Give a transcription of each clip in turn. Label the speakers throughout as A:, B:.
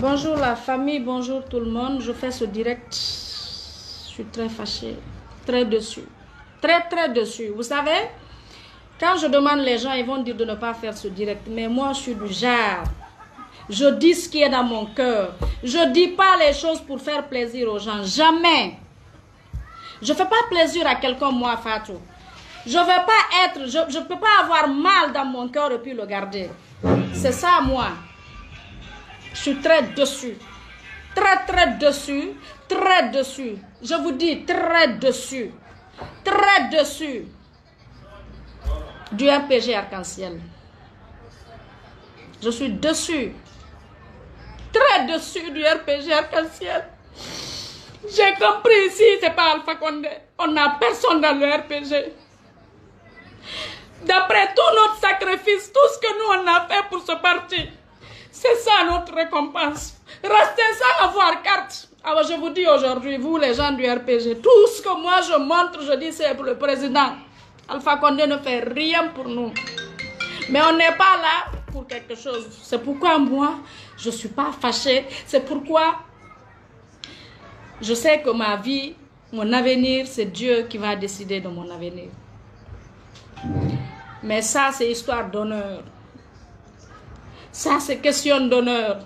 A: Bonjour la famille, bonjour tout le monde. Je fais ce direct. Je suis très fâchée, très déçue. Très déçue. Vous savez, quand je demande les gens, ils vont dire de ne pas faire ce direct. Mais moi, je suis du genre. Je dis ce qui est dans mon cœur. Je ne dis pas les choses pour faire plaisir aux gens. Jamais. Je ne fais pas plaisir à quelqu'un, moi, Fatou. Je ne veux pas être... Je ne peux pas avoir mal dans mon cœur et puis le garder. C'est ça, moi. Je suis très déçue. Très déçue. Très déçue. Je vous dis, très déçue. Très déçue. Du RPG Arc-en-Ciel. Je suis déçue. Très déçue du RPG Arc-en-Ciel. J'ai compris ici, c'est pas Alpha Condé. On n'a personne dans le RPG. D'après tout notre sacrifice, tout ce que nous on a fait pour ce parti, c'est ça notre récompense. Rester sans avoir carte. Alors je vous dis aujourd'hui, vous les gens du RPG, tout ce que moi je montre, je dis c'est pour le président. Alpha Condé ne fait rien pour nous. Mais on n'est pas là pour quelque chose. C'est pourquoi moi, je ne suis pas fâchée. C'est pourquoi je sais que ma vie, mon avenir, c'est Dieu qui va décider de mon avenir. Mais ça, c'est histoire d'honneur. Ça, c'est question d'honneur.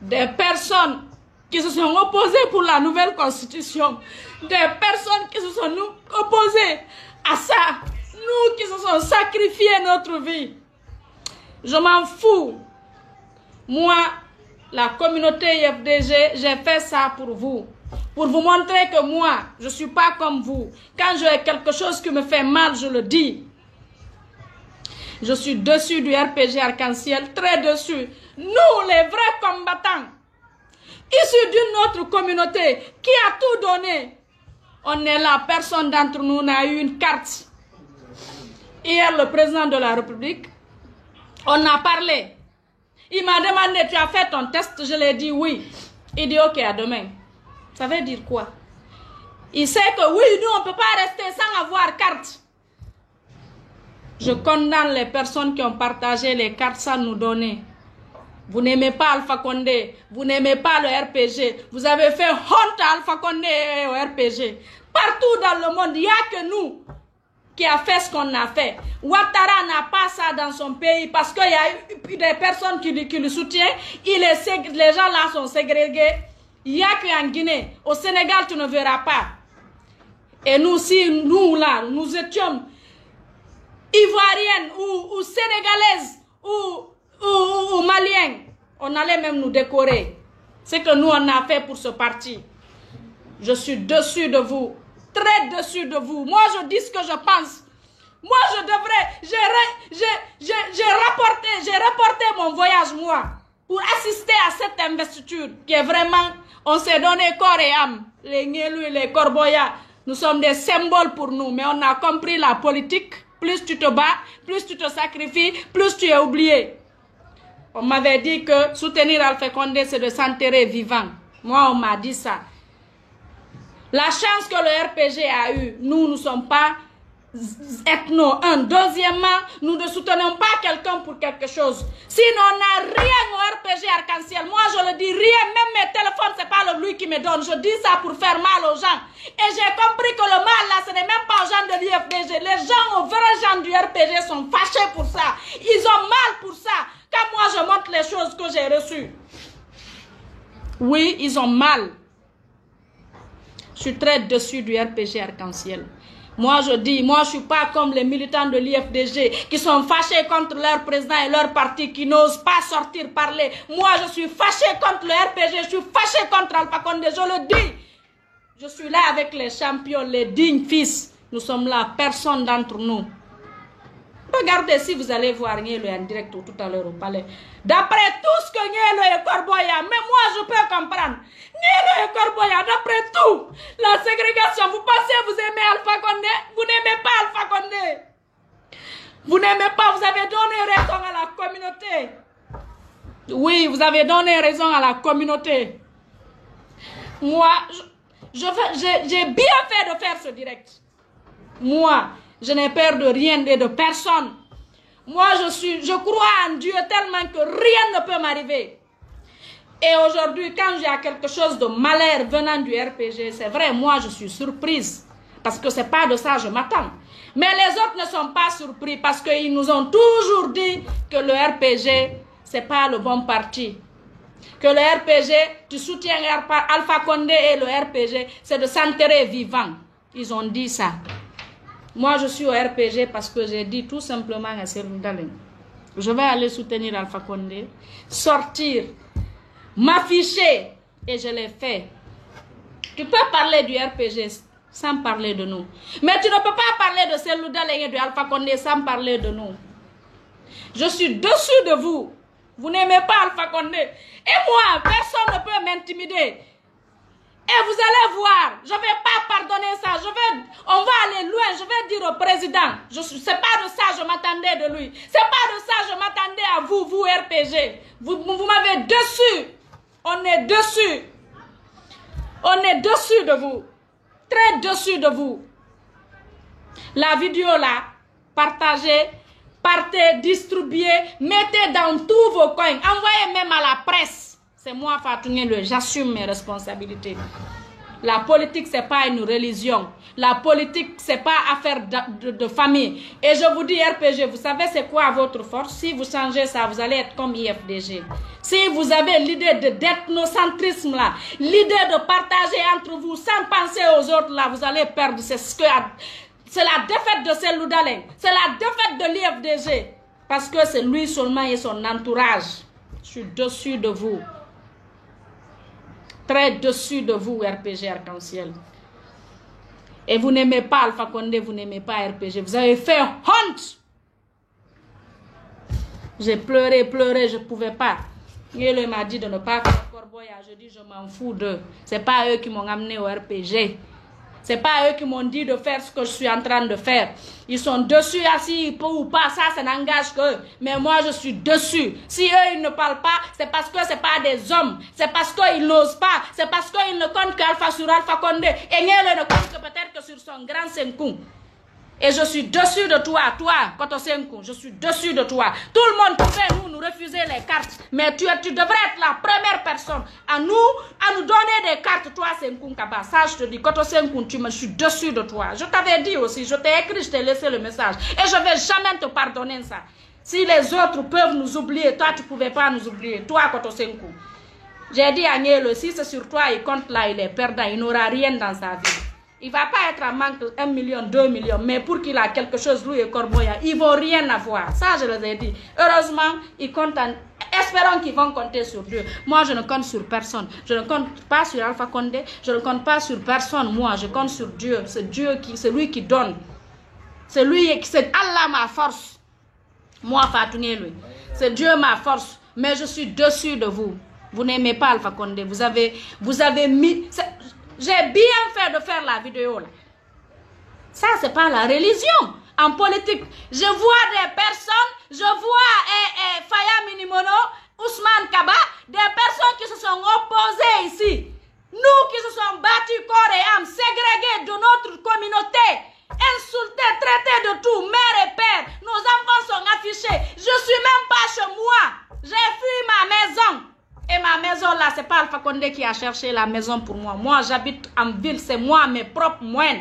A: Des personnes qui se sont opposées pour la nouvelle constitution. Des personnes qui se sont opposées à ça. Nous qui se sommes sacrifiés notre vie. Je m'en fous. Moi, la communauté IFDG, j'ai fait ça pour vous. Pour vous montrer que moi, je ne suis pas comme vous. Quand j'ai quelque chose qui me fait mal, je le dis. Je suis dessus du RPG Arc-en-Ciel, très dessus. Nous, les vrais combattants, issus d'une autre communauté qui a tout donné, on est là, personne d'entre nous n'a eu une carte. Hier, le président de la République, on a parlé. Il m'a demandé, tu as fait ton test? Je lui ai dit oui. Il dit ok, à demain. Ça veut dire quoi? Il sait que oui, nous, on ne peut pas rester sans avoir carte. Je condamne les personnes qui ont partagé les cartes sans nous donner. Vous n'aimez pas Alpha Condé, vous n'aimez pas le RPG. Vous avez fait honte à Alpha Condé et au RPG. Partout dans le monde, il n'y a que nous qui a fait ce qu'on a fait. Ouattara n'a pas ça dans son pays parce qu'il y a eu des personnes qui le soutiennent. Les gens là sont ségrégés. Il n'y a qu'en Guinée. Au Sénégal, tu ne verras pas. Et nous, si nous là, nous étions ivoiriennes ou sénégalaises ou maliennes, on allait même nous décorer. C'est que nous, on a fait pour ce parti. Je suis dessus de vous. Très dessus de vous. Moi, je dis ce que je pense. Moi, je devrais... J'ai reporté mon voyage, moi, pour assister à cette investiture qui est vraiment... On s'est donné corps et âme. Les Ngelu et les Corboya, nous sommes des symboles pour nous. Mais on a compris la politique. Plus tu te bats, plus tu te sacrifies, plus tu es oublié. On m'avait dit que soutenir Alpha Condé, c'est de s'enterrer vivant. Moi, on m'a dit ça. La chance que le RPG a eue, nous ne sommes pas ethno. Deuxièmement, nous ne soutenons pas quelqu'un pour quelque chose. Sinon, on n'a rien au RPG Arc-en-Ciel. Moi, je le dis, rien. Même mes téléphones, c'est pas lui qui me donne. Je dis ça pour faire mal aux gens. Et j'ai compris que le mal, là, ce n'est même pas aux gens de l'IFDG. Les gens, aux vrais gens du RPG sont fâchés pour ça. Ils ont mal pour ça. Quand moi, je montre les choses que j'ai reçues. Oui, ils ont mal. Je suis très déçue du RPG Arc-en-Ciel. Moi, je dis, moi, je ne suis pas comme les militants de l'IFDG qui sont fâchés contre leur président et leur parti, qui n'osent pas sortir parler. Moi, je suis fâchée contre le RPG, je suis fâchée contre Alpha Condé, je le dis. Je suis là avec les champions, les dignes fils. Nous sommes là, personne d'entre nous. Regardez si vous allez voir Nielo en direct tout à l'heure au palais. D'après tout ce que Nielo et Corboya, mais moi je peux comprendre. Nielo et Corboya, d'après tout, la ségrégation, vous pensez vous aimez Alpha Condé? Vous n'aimez pas Alpha Condé. Vous n'aimez pas, vous avez donné raison à la communauté. Oui, vous avez donné raison à la communauté. Moi, j'ai bien fait de faire ce direct. Moi, je n'ai peur de rien et de personne. Moi, je crois en Dieu tellement que rien ne peut m'arriver. Et aujourd'hui, quand j'ai quelque chose de malheur venant du RPG, c'est vrai, moi je suis surprise. Parce que c'est pas de ça je m'attends. Mais les autres ne sont pas surpris parce qu'ils nous ont toujours dit que le RPG, c'est pas le bon parti. Que le RPG, tu soutiens Alpha Condé et le RPG, c'est de s'enterrer vivant. Ils ont dit ça. Moi, je suis au RPG parce que j'ai dit tout simplement à Cellou Dalein, je vais aller soutenir Alpha Condé, sortir, m'afficher, et je l'ai fait. Tu peux parler du RPG sans parler de nous. Mais tu ne peux pas parler de Cellou Dalein et de Alpha Condé sans parler de nous. Je suis dessus de vous. Vous n'aimez pas Alpha Condé. Et moi, personne ne peut m'intimider. Et vous allez voir, je ne vais pas pardonner ça. On va aller loin. Je vais dire au président, c'est pas de ça que je m'attendais de lui. C'est pas de ça que je m'attendais à vous, vous RPG. Vous m'avez déçu. On est dessus. On est dessus de vous. Très dessus de vous. La vidéo là, partagez, partez, distribuez, mettez dans tous vos coins. Envoyez même à la presse. C'est moi, Fatou Ngeloe, j'assume mes responsabilités. La politique, ce n'est pas une religion. La politique, ce n'est pas affaire de famille. Et je vous dis, RPG, vous savez c'est quoi votre force? Si vous changez ça, vous allez être comme IFDG. Si vous avez l'idée d'ethnocentrisme là, l'idée de partager entre vous sans penser aux autres là, vous allez perdre. C'est la défaite de Cellou Dalein. C'est la défaite de l'IFDG. Parce que c'est lui seulement et son entourage. Je suis dessus de vous. Très dessus de vous, RPG Arc-en-Ciel. Et vous n'aimez pas Alpha Condé, vous n'aimez pas RPG. Vous avez fait honte. J'ai pleuré, je ne pouvais pas. Il m'a dit de ne pas faire Corboya. Je dis, je m'en fous d'eux. Ce n'est pas eux qui m'ont amené au RPG. Ce n'est pas eux qui m'ont dit de faire ce que je suis en train de faire. Ils sont dessus, assis ou pas, ça n'engage qu'eux. Mais moi, je suis dessus. Si eux, ils ne parlent pas, c'est parce que ce n'est pas des hommes. C'est parce qu'ils n'osent pas. C'est parce qu'ils ne comptent qu'Alpha sur Alpha Condé. Et Niel ne compte que peut-être que sur son grand Senkou. Et je suis dessus de toi, Koto Senkou. Je suis dessus de toi. Tout le monde pouvait nous refuser les cartes. Mais tu devrais être la première personne à nous donner des cartes, toi, Senkou Kaba. Ça, je te dis, Koto Senkou, je suis dessus de toi. Je t'avais dit aussi, je t'ai écrit, je t'ai laissé le message. Et je ne vais jamais te pardonner ça. Si les autres peuvent nous oublier, toi, tu ne pouvais pas nous oublier. Toi, Koto Senkou. J'ai dit à Niel, si c'est sur toi, il compte là, il est perdant. Il n'aura rien dans sa vie. Il ne va pas être en manque 1 million, 2 millions, mais pour qu'il a quelque chose, lui et Corboya, ils ne vont rien avoir. Ça, je les ai dit. Heureusement, ils comptent espérons qu'ils vont compter sur Dieu. Moi, je ne compte sur personne. Je ne compte pas sur Alpha Condé. Je ne compte pas sur personne. Moi, je compte sur Dieu. C'est Dieu c'est lui qui donne. C'est Allah ma force. Moi, Fatou Ngeloe. C'est Dieu ma force. Mais je suis dessus de vous. Vous n'aimez pas Alpha Condé. Vous avez mis... J'ai bien fait de faire la vidéo là. Ça, c'est pas la religion. En politique, je vois des personnes, je vois Faya Minimono, Ousmane Kaba, des personnes qui se sont opposées ici. Nous qui se sommes battus corps et âme, ségrégés de notre communauté, insultés, traités de tout, mère et père. Nos enfants sont affichés. Je suis même pas chez moi. J'ai fui ma maison. Et ma maison là, c'est pas Alpha Condé qui a cherché la maison pour moi. Moi, j'habite en ville, c'est moi, mes propres moyens.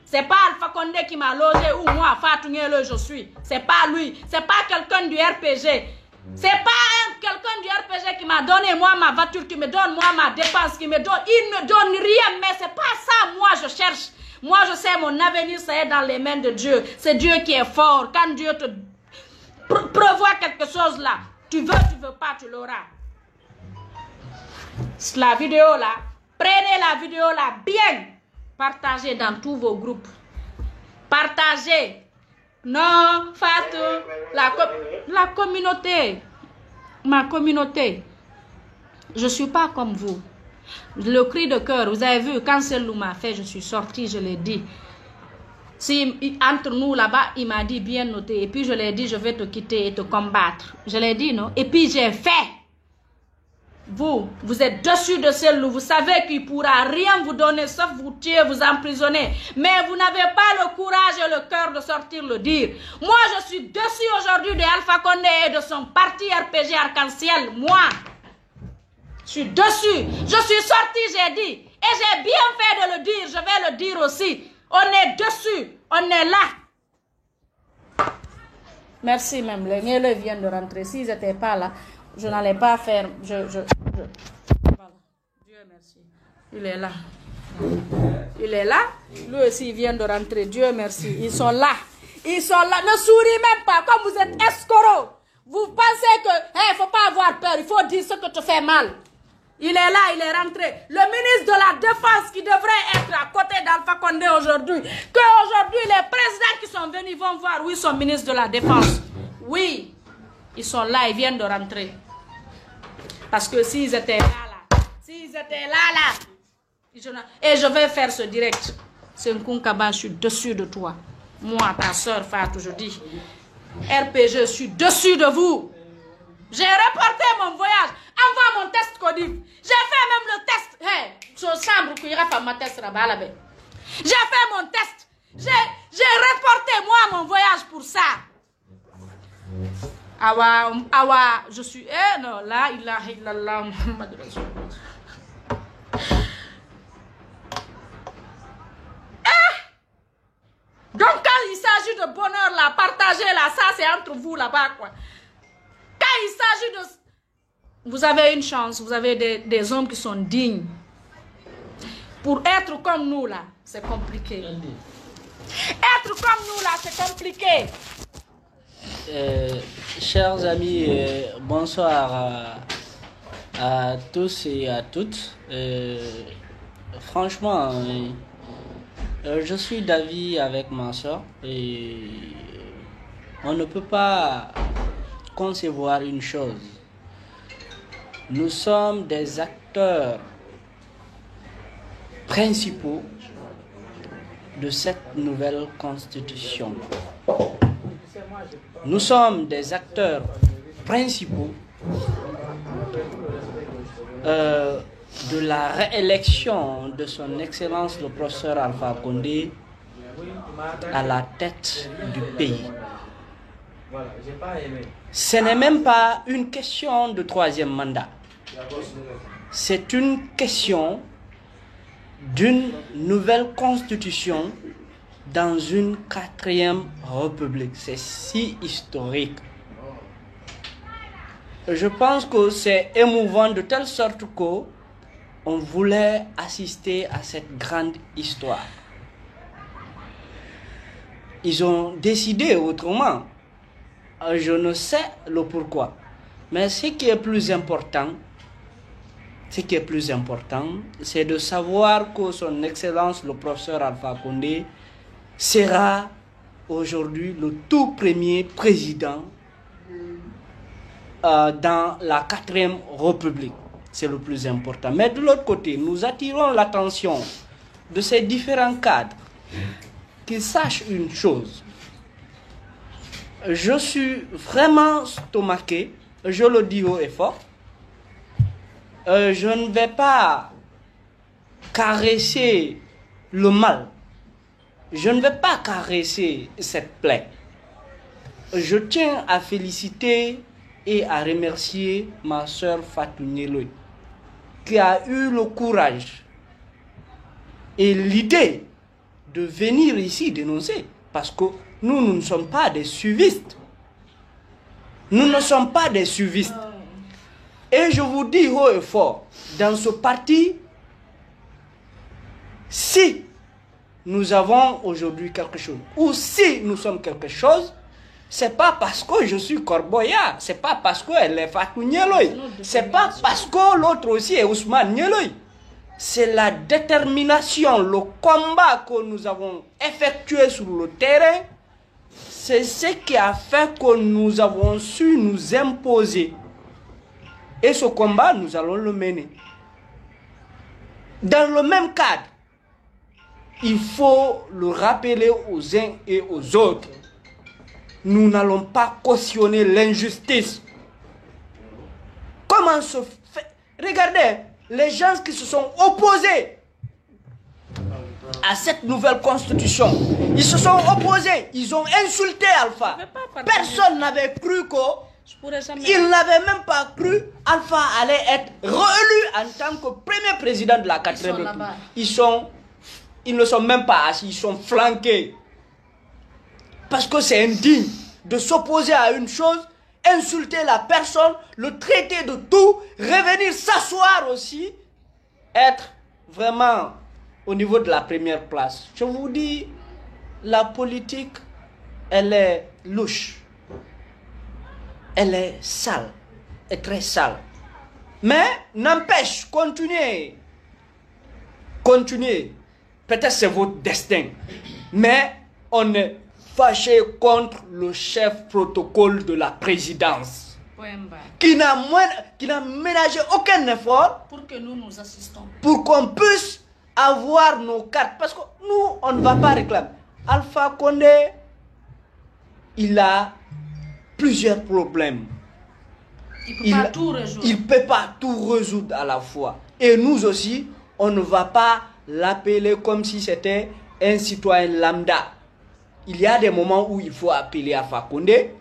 A: C'est pas Alpha Condé qui m'a logé ou moi, Fatou Ngeloe, je suis. C'est pas lui. C'est pas quelqu'un du RPG. C'est pas quelqu'un du RPG qui m'a donné moi ma voiture, qui me donne moi ma dépense, qui me donne. Il ne donne rien, mais c'est pas ça moi je cherche. Moi je sais mon avenir, c'est dans les mains de Dieu. C'est Dieu qui est fort. Quand Dieu te prévoit quelque chose là, tu veux pas, tu l'auras. La vidéo là, prenez la vidéo là bien, partagez dans tous vos groupes, partagez. Non, Fatou, la communauté, ma communauté, je ne suis pas comme vous. Le cri de cœur, vous avez vu, quand Cellou m'a fait, je suis sortie, je l'ai dit. Si entre nous là-bas, il m'a dit bien noté, et puis je l'ai dit, je vais te quitter et te combattre. Je l'ai dit, non? Et puis j'ai fait. Vous êtes dessus de Cellou, vous savez qu'il ne pourra rien vous donner sauf vous tuer, vous emprisonner. Mais vous n'avez pas le courage et le cœur de sortir le dire. Moi, je suis dessus aujourd'hui de Alpha Condé et de son parti RPG Arc-en-Ciel. Moi, Je suis dessus. Je suis sortie, j'ai dit. Et j'ai bien fait de le dire. Je vais le dire aussi. On est dessus. On est là. Merci même. Les Nieleux viennent de rentrer. S'ils n'étaient pas là, je n'allais pas faire... Voilà. Dieu merci. Il est là. Il est là. Lui aussi, il vient de rentrer. Dieu merci. Ils sont là. Ils sont là. Ne souriez même pas. Comme vous êtes escrocs. Vous pensez que... Il ne faut pas avoir peur. Il faut dire ce que tu fais mal. Il est là, il est rentré. Le ministre de la Défense qui devrait être à côté d'Alpha Condé aujourd'hui. Qu'aujourd'hui, les présidents qui sont venus vont voir, oui, son ministre de la Défense. Oui, ils sont là, ils viennent de rentrer. Parce que s'ils étaient là, s'ils étaient là, et je vais faire ce direct. C'est un Kaba, je suis dessus de toi. Moi, ta soeur Fatou, je dis. RPG, je suis dessus de vous. J'ai reporté mon voyage. Envoie mon test Codif. J'ai fait même le test. Hey, je chambre qui ira faire ma test là-bas. J'ai fait mon test. J'ai reporté moi mon voyage pour ça. Awa, je suis... Eh non, là, ilaha illallah, Muhammad Rasul. Donc quand il s'agit de bonheur là, partagez là, ça c'est entre vous là-bas quoi. Quand il s'agit de... Vous avez une chance, vous avez des hommes qui sont dignes. Pour être comme nous là, c'est compliqué. Être comme nous là, c'est compliqué.
B: Chers amis, bonsoir à tous et à toutes. Franchement, je suis d'avis avec ma soeur et on ne peut pas concevoir une chose. Nous sommes des acteurs principaux de cette nouvelle constitution. Nous sommes des acteurs principaux de la réélection de son Excellence le professeur Alpha Condé à la tête du pays. Ce n'est même pas une question de troisième mandat. C'est une question d'une nouvelle constitution dans une 4e république. C'est si historique. Je pense que c'est émouvant de telle sorte qu'on voulait assister à cette grande histoire. Ils ont décidé autrement. Je ne sais le pourquoi. Mais ce qui est plus important, c'est de savoir que son Excellence le professeur Alpha Condé sera aujourd'hui le tout premier président dans la 4e République. C'est le plus important. Mais de l'autre côté, nous attirons l'attention de ces différents cadres qu'ils sachent une chose. Je suis vraiment stomaqué, je le dis haut et fort. Je ne vais pas caresser le mal. Je ne vais pas caresser cette plaie. Je tiens à féliciter et à remercier ma soeur Fatou Nielou, qui a eu le courage et l'idée de venir ici dénoncer. Parce que nous ne sommes pas des suivistes. Nous ne sommes pas des suivistes. Et je vous dis haut et fort, dans ce parti, si nous avons aujourd'hui quelque chose, ou si nous sommes quelque chose, c'est pas parce que je suis Corboya, c'est pas parce qu'elle est Fatou Nielou, c'est pas parce que l'autre aussi est Ousmane Nielou. C'est la détermination, le combat que nous avons effectué sur le terrain. C'est ce qui a fait que nous avons su nous imposer. Et ce combat, nous allons le mener. Dans le même cadre, il faut le rappeler aux uns et aux autres. Nous n'allons pas cautionner l'injustice. Comment se fait... Regardez, les gens qui se sont opposés à cette nouvelle constitution, ils se sont opposés, ils ont insulté Alpha. Personne n'avait cru que Il n'avait même pas cru Alpha allait être réélu en tant que premier président de la 4e République. Ils ne sont même pas assis, ils sont flanqués. Parce que c'est indigne de s'opposer à une chose, insulter la personne, le traiter de tout, revenir s'asseoir aussi, être vraiment au niveau de la première place. Je vous dis, la politique, elle est louche. Elle est sale, et très sale. Mais n'empêche, continuez. Continuez. Peut-être c'est votre destin. Mais on est fâché contre le chef protocole de la présidence. Qui n'a ménagé aucun effort
A: pour que nous assistons.
B: Pour qu'on puisse avoir nos cartes. Parce que nous, on ne va pas réclamer. Alpha Condé, il a plusieurs problèmes.
A: Il ne
B: peut pas tout résoudre à la fois. Et nous aussi, on ne va pas l'appeler comme si c'était un citoyen lambda. Il y a des moments où il faut appeler Alpha Condé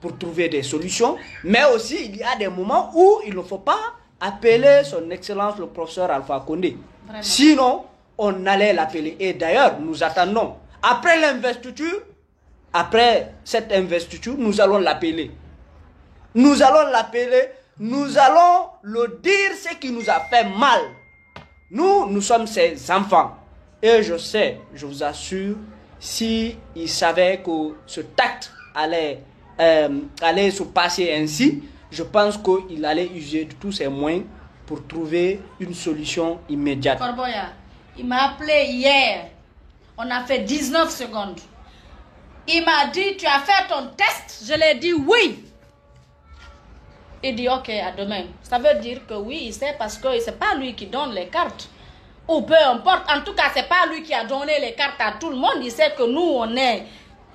B: pour trouver des solutions, mais aussi il y a des moments où il ne faut pas appeler son excellence le professeur Alpha Condé. Vraiment. Sinon, on allait l'appeler. Et d'ailleurs, nous attendons. Après l'investiture, après cette investiture, nous allons l'appeler. Nous allons l'appeler, nous allons le dire ce qui nous a fait mal. Nous sommes ses enfants. Et je sais, je vous assure, si il savait que ce tact allait se passer ainsi, je pense qu'il allait user de tous ses moyens pour trouver une solution immédiate.
A: Corboya, il m'a appelé hier. On a fait 19 secondes. Il m'a dit, tu as fait ton test? Je lui ai dit oui. Il dit ok, à demain. Ça veut dire que oui, il sait parce que c'est pas lui qui donne les cartes. Ou peu importe, en tout cas, c'est pas lui qui a donné les cartes à tout le monde. Il sait que nous, on est...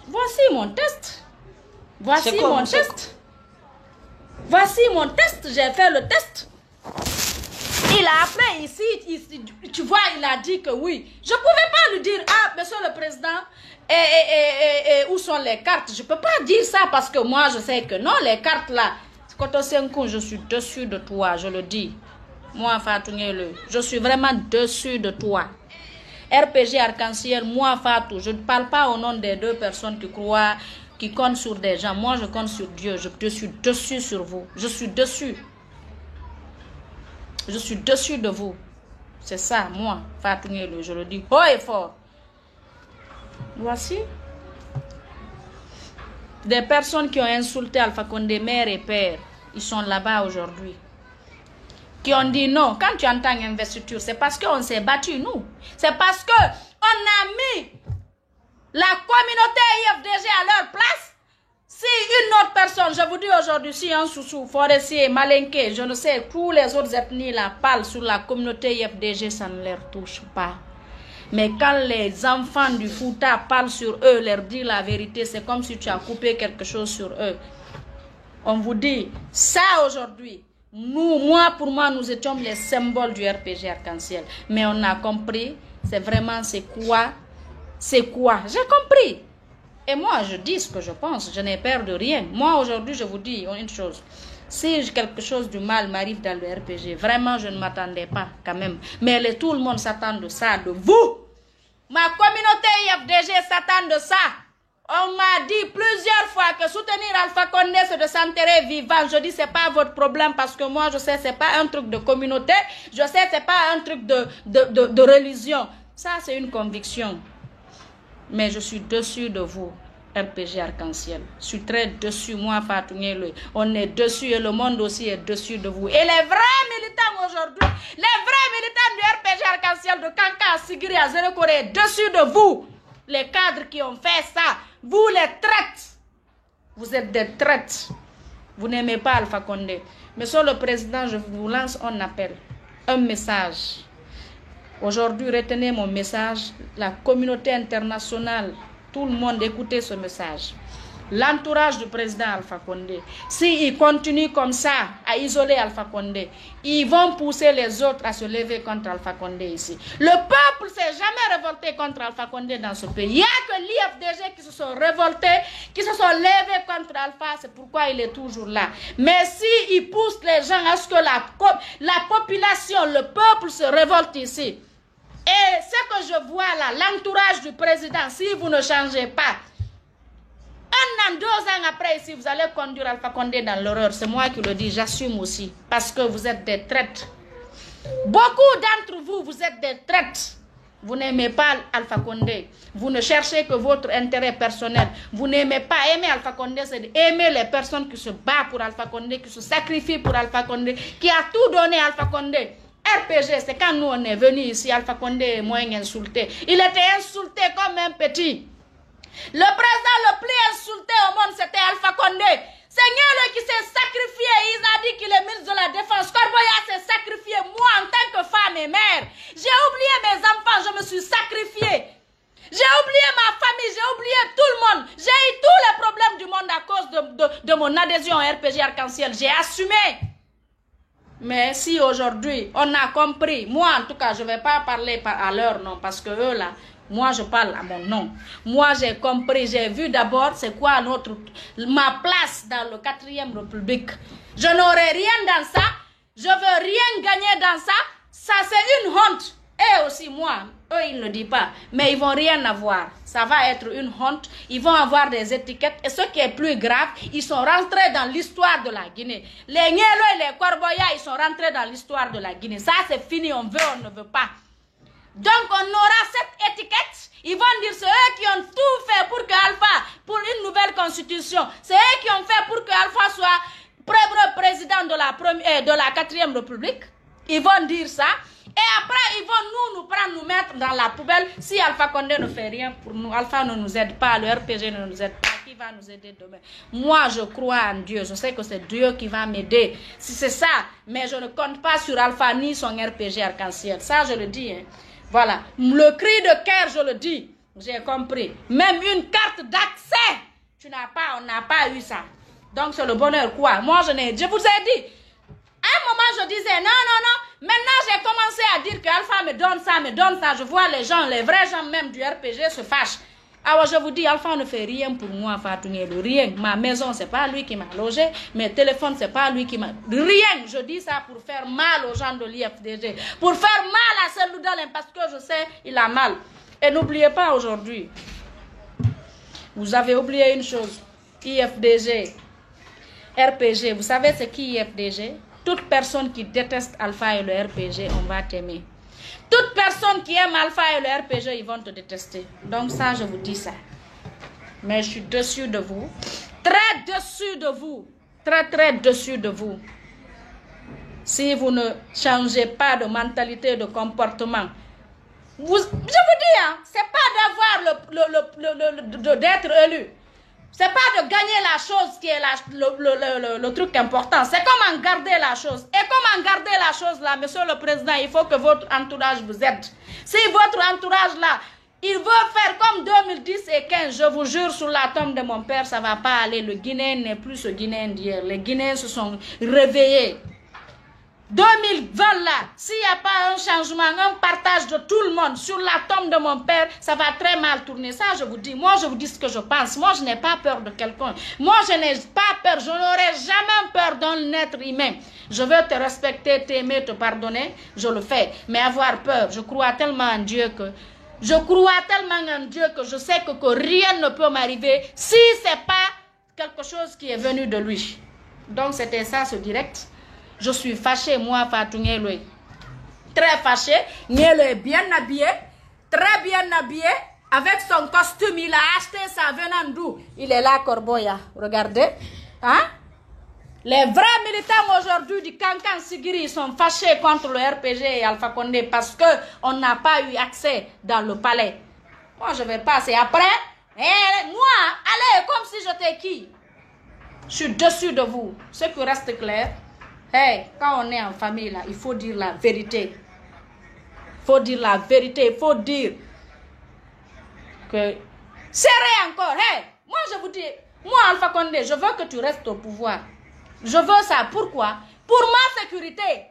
A: Voici mon test. Voici mon test. Voici mon test. J'ai fait le test. Il a appelé ici, tu vois, il a dit que oui. Je ne pouvais pas lui dire, ah, monsieur le président, où sont les cartes? Je ne peux pas dire ça parce que moi, je sais que non, les cartes là, Koto Senkou, je suis dessus de toi, je le dis. Moi, Fatou Ngele, je suis vraiment dessus de toi. RPG Arc-en-Ciel, moi, Fatou, je ne parle pas au nom des deux personnes qui croient, qui comptent sur des gens. Moi, je compte sur Dieu, je suis dessus sur vous. Je suis dessus. Je suis dessus de vous. C'est ça, moi, Fatou Ngele, je le dis haut et fort. Voici des personnes qui ont insulté Alpha Condé, mère et père. Ils sont là-bas aujourd'hui. Qui ont dit non. Quand tu entends investiture, c'est parce qu'on s'est battu, nous. C'est parce qu'on a mis la communauté IFDG à leur place. Si une autre personne, je vous dis aujourd'hui, si un Soussou, Forestier, Malinké, je ne sais, tous les autres ethnies là parlent sur la communauté IFDG, ça ne leur touche pas. Mais quand les enfants du Fouta parlent sur eux, leur disent la vérité, c'est comme si tu as coupé quelque chose sur eux. On vous dit, ça aujourd'hui, pour moi, nous étions les symboles du RPG Arc-en-Ciel. Mais on a compris, c'est vraiment, c'est quoi? J'ai compris. Et moi, je dis ce que je pense, je n'ai peur de rien. Moi, aujourd'hui, je vous dis une chose. Si quelque chose du mal m'arrive dans le RPG, vraiment, je ne m'attendais pas quand même. Mais tout le monde s'attend de ça, de vous. Ma communauté IFDG s'attend de ça. On m'a dit plusieurs fois que soutenir Alpha Condé, c'est de s'enterrer vivant. Je dis, c'est pas votre problème parce que moi, je sais, c'est pas un truc de communauté. Je sais, c'est pas un truc de religion. Ça, c'est une conviction. Mais je suis dessus de vous. RPG Arc-en-Ciel. Je suis très dessus, moi, Fatou Ngele. On est dessus et le monde aussi est dessus de vous. Et les vrais militants aujourd'hui, les vrais militants du RPG Arc-en-Ciel de Kanka, Sigiri, à Zérekore, dessus de vous. Les cadres qui ont fait ça, vous les traites. Vous êtes des traites. Vous n'aimez pas Alpha Condé. Monsieur le Président, je vous lance un appel, un message. Aujourd'hui, retenez mon message. La communauté internationale, tout le monde, écoutez ce message. l'entourage du président Alpha Condé, s'ils continuent comme ça à isoler Alpha Condé, ils vont pousser les autres à se lever contre Alpha Condé ici. Le peuple s'est jamais révolté contre Alpha Condé dans ce pays. Il n'y a que l'IFDG qui se sont révoltés, qui se sont levés contre Alpha, c'est pourquoi il est toujours là. Mais s'ils poussent les gens à ce que la population, le peuple se révolte ici, et ce que je vois là, l'entourage du président, si vous ne changez pas, 1 an, 2 ans après, si vous allez conduire Alpha Condé dans l'horreur, c'est moi qui le dis, j'assume aussi, parce que vous êtes des traîtres. Beaucoup d'entre vous, vous êtes des traîtres. Vous n'aimez pas Alpha Condé. Vous ne cherchez que votre intérêt personnel. Vous n'aimez pas aimer Alpha Condé, c'est aimer les personnes qui se battent pour Alpha Condé, qui se sacrifient pour Alpha Condé, qui a tout donné à Alpha Condé. RPG, c'est quand nous on est venus ici, Alpha Condé est moins insulté. Il était insulté comme un petit. Le président le plus insulté au monde, c'était Alpha Condé. C'est Nielo qui s'est sacrifié. Il a dit qu'il est ministre de la Défense. Corboya s'est sacrifié. Moi, en tant que femme et mère, j'ai oublié mes enfants. Je me suis sacrifiée. J'ai oublié ma famille. J'ai oublié tout le monde. J'ai eu tous les problèmes du monde à cause de mon adhésion au RPG Arc-en-Ciel. J'ai assumé. Mais si aujourd'hui, on a compris, moi en tout cas, je ne vais pas parler à leur nom, parce que eux là, moi je parle à mon nom. Moi j'ai compris, j'ai vu d'abord c'est quoi ma place dans le 4e République. Je n'aurai rien dans ça, je veux rien gagner dans ça, ça c'est une honte. Et aussi moi, eux ils ne le disent pas, mais ils vont rien avoir. Ça va être une honte, ils vont avoir des étiquettes. Et ce qui est plus grave, ils sont rentrés dans l'histoire de la Guinée. Les Nielo et les Corboya, ils sont rentrés dans l'histoire de la Guinée. Ça c'est fini, on veut, on ne veut pas. Donc on aura cette étiquette, ils vont dire c'est eux qui ont tout fait pour que Alpha, pour une nouvelle constitution, c'est eux qui ont fait pour que Alpha soit premier président de la 4e République. Ils vont dire ça. Et après, ils vont nous prendre, nous mettre dans la poubelle. Si Alpha Condé ne fait rien pour nous, Alpha ne nous aide pas, le RPG ne nous aide pas, qui va nous aider demain? Moi, je crois en Dieu. Je sais que c'est Dieu qui va m'aider. Si c'est ça, mais je ne compte pas sur Alpha ni son RPG Arc-en-Ciel. Ça, je le dis. Hein. Voilà. Le cri de cœur, je le dis. J'ai compris. Même une carte d'accès, on n'a pas eu ça. Donc, c'est le bonheur, quoi. Moi, je vous ai dit. À un moment, je disais, non. Maintenant, j'ai commencé à dire que Alpha me donne ça. Je vois les gens, les vrais gens même du RPG se fâchent. Alors, je vous dis, Alpha ne fait rien pour moi, Fatou Nielo, rien. Ma maison, c'est pas lui qui m'a logé. Mes téléphones, c'est pas lui qui m'a... Rien. Je dis ça pour faire mal aux gens de l'IFDG. Pour faire mal à Cellou Dalein, parce que je sais, il a mal. Et n'oubliez pas aujourd'hui, vous avez oublié une chose. IFDG, RPG, vous savez c'est qui IFDG? Toute personne qui déteste Alpha et le RPG, on va t'aimer. Toute personne qui aime Alpha et le RPG, ils vont te détester. Donc ça, je vous dis ça. Mais je suis dessus de vous. Très dessus de vous. Très dessus de vous. Si vous ne changez pas de mentalité, de comportement, je vous dis, hein, c'est pas d'avoir d'être élu. C'est pas de gagner la chose qui est le truc important. C'est comment garder la chose. Et comment garder la chose là, monsieur le président, il faut que votre entourage vous aide. Si votre entourage là, il veut faire comme 2010 et 15, je vous jure, sur la tombe de mon père, ça ne va pas aller. Le Guinéen n'est plus ce Guinéen d'hier. Les Guinéens se sont réveillés. 2020 là, s'il n'y a pas un changement, un partage de tout le monde sur la tombe de mon père, ça va très mal tourner. Ça, je vous dis. Moi, je vous dis ce que je pense. Moi, je n'ai pas peur de quelqu'un. Moi, je n'ai pas peur. Je n'aurai jamais peur d'un être humain. Je veux te respecter, t'aimer, te pardonner. Je le fais. Mais avoir peur, je crois tellement en Dieu que... Je sais que rien ne peut m'arriver si ce n'est pas quelque chose qui est venu de lui. Donc, c'était ça, ce direct. Je suis fâché, moi, Fatou Nielo. Très fâché. Nielo est bien habillé, très bien habillé. Avec son costume, il a acheté ça venant d'où? Il est là, Corboya. Regardez. Hein? Les vrais militants aujourd'hui du Kankan Sigiri, ils sont fâchés contre le RPG et Alpha Condé parce qu'on n'a pas eu accès dans le palais. Moi, je vais passer après. Et moi, allez, comme si j'étais qui? Je suis dessus de vous. Ce qui reste clair. Hey, quand on est en famille, là, il faut dire la vérité. Il faut dire la vérité. Il faut dire que... Serrez encore. Hey, moi, je vous dis, Moi, Alpha Condé, je veux que tu restes au pouvoir. Je veux ça. Pourquoi? Pour ma sécurité.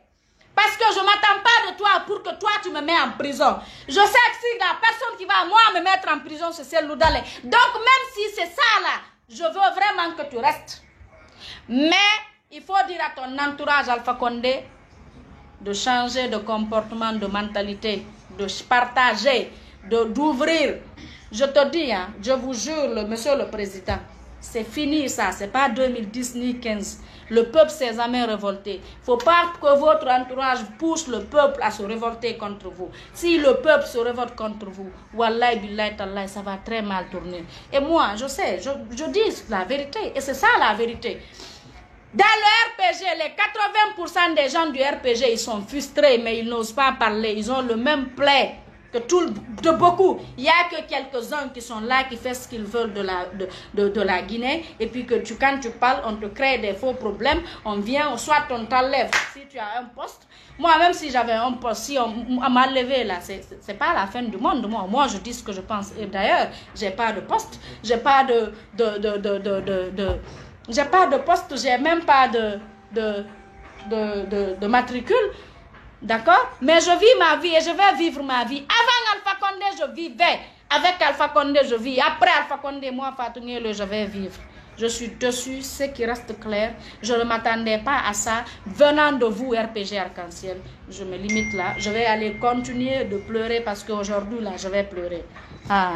A: Parce que je ne m'attends pas de toi pour que toi, tu me mets en prison. Je sais que si la personne qui va, moi, me mettre en prison, c'est celle Loudalé. Donc, même si c'est ça, là, je veux vraiment que tu restes. Mais, il faut dire à ton entourage, Alpha Condé, de changer de comportement, de mentalité, de partager, d'ouvrir. Je te dis, hein, je vous jure, monsieur le président, c'est fini ça, c'est pas 2010 ni 15. Le peuple s'est jamais révolté. Il ne faut pas que votre entourage pousse le peuple à se révolter contre vous. Si le peuple se révolte contre vous, wallahi billahi tallahi, ça va très mal tourner. Et moi, je sais, je dis la vérité. Et c'est ça la vérité. Dans le RPG, les 80% des gens du RPG, ils sont frustrés, mais ils n'osent pas parler. Ils ont le même plaid que de beaucoup. Il n'y a que quelques-uns qui sont là, qui font ce qu'ils veulent de la Guinée. Et puis que quand tu parles, on te crée des faux problèmes. On vient, soit on t'enlève si tu as un poste. Moi, même si j'avais un poste, si on m'a levé là, c'est pas la fin du monde. Moi, je dis ce que je pense. Et d'ailleurs, j'ai pas de poste. J'ai pas j'ai pas de poste, j'ai même pas de matricule. D'accord? Mais je vis ma vie et je vais vivre ma vie. Avant Alpha Condé, je vivais. Avec Alpha Condé, je vis. Après Alpha Condé, moi, Fatou Nielo, je vais vivre. Je suis dessus, ce qui reste clair. Je ne m'attendais pas à ça. Venant de vous, RPG Arc-en-Ciel, je me limite là. Je vais aller continuer de pleurer parce qu'aujourd'hui, là, je vais pleurer. Ah.